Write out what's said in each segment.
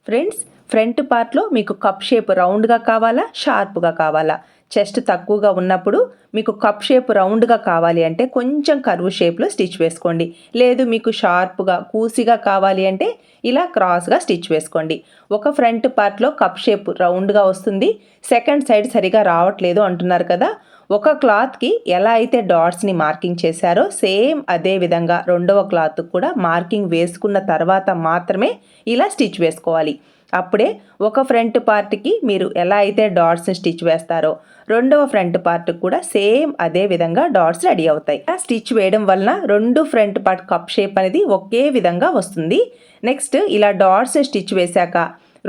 Friends, front పార్ట్లో మీకు cup shape రౌండ్గా కావాలా, షార్ప్గా కావాలా? చెస్ట్ తక్కువగా ఉన్నప్పుడు మీకు కప్ షేప్ రౌండ్గా కావాలి అంటే కొంచెం కర్వ్ షేప్లో స్టిచ్ వేసుకోండి. లేదు మీకు షార్ప్గా కూసిగా కావాలి అంటే ఇలా క్రాస్గా స్టిచ్ వేసుకోండి. ఒక ఫ్రంట్ పార్ట్లో కప్ షేప్ రౌండ్గా వస్తుంది, సెకండ్ సైడ్ సరిగా రావట్లేదు అంటున్నారు కదా. ఒక క్లాత్కి ఎలా అయితే డాట్స్ని మార్కింగ్ చేశారో సేమ్ అదే విధంగా రెండవ క్లాత్ కూడా మార్కింగ్ వేసుకున్న తర్వాత మాత్రమే ఇలా స్టిచ్ వేసుకోవాలి. అప్పుడే ఒక ఫ్రంట్ పార్ట్కి మీరు ఎలా అయితే డాట్స్ని స్టిచ్ వేస్తారో రెండవ ఫ్రంట్ పార్ట్ కూడా సేమ్ అదే విధంగా డాట్స్ రెడీ అవుతాయి. స్టిచ్ వేయడం వలన రెండు ఫ్రంట్ పార్ట్ కప్ షేప్ అనేది ఒకే విధంగా వస్తుంది. నెక్స్ట్ ఇలా డాట్స్ స్టిచ్ వేశాక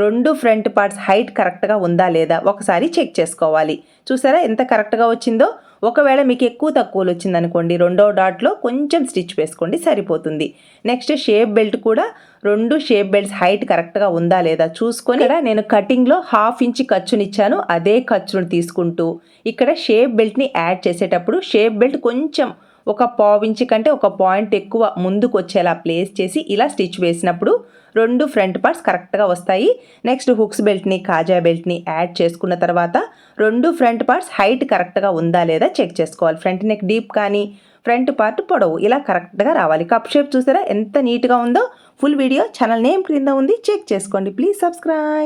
రెండు ఫ్రంట్ పార్ట్స్ హైట్ కరెక్ట్గా ఉందా లేదా ఒకసారి చెక్ చేసుకోవాలి. చూసారా ఎంత కరెక్ట్గా వచ్చిందో? ఒకవేళ మీకు ఎక్కువ తక్కువలు వచ్చిందనుకోండి రెండో డాట్లో కొంచెం స్టిచ్ వేసుకోండి, సరిపోతుంది. నెక్స్ట్ షేప్ బెల్ట్ కూడా రెండు షేప్ బెల్ట్స్ హైట్ కరెక్ట్గా ఉందా లేదా చూసుకొని ఇక్కడ నేను కటింగ్లో 1/2 ఇంచ్ ఖర్చునిచ్చాను. అదే ఖర్చును తీసుకుంటూ ఇక్కడ షేప్ బెల్ట్ని యాడ్ చేసేటప్పుడు షేప్ బెల్ట్ కొంచెం ఒక 1/2 ఇంచ్ కంటే ఒక పాయింట్ ఎక్కువ ముందుకు వచ్చేలా ప్లేస్ చేసి ఇలా స్టిచ్ వేసినప్పుడు రెండు ఫ్రంట్ పార్ట్స్ కరెక్ట్గా వస్తాయి. నెక్స్ట్ హుక్స్ బెల్ట్ని కాజా బెల్ట్ని యాడ్ చేసుకున్న తర్వాత రెండు ఫ్రంట్ పార్ట్స్ హైట్ కరెక్ట్గా ఉందా లేదా చెక్ చేసుకోవాలి. ఫ్రంట్ నెక్ డీప్ కానీ ఫ్రంట్ పార్ట్ పొడవు ఇలా కరెక్ట్గా రావాలి. కప్ షేప్ చూసారా ఎంత నీట్గా ఉందో? ఫుల్ వీడియో ఛానల్ నేమ్ క్రింద ఉంది, చెక్ చేసుకోండి. Please subscribe.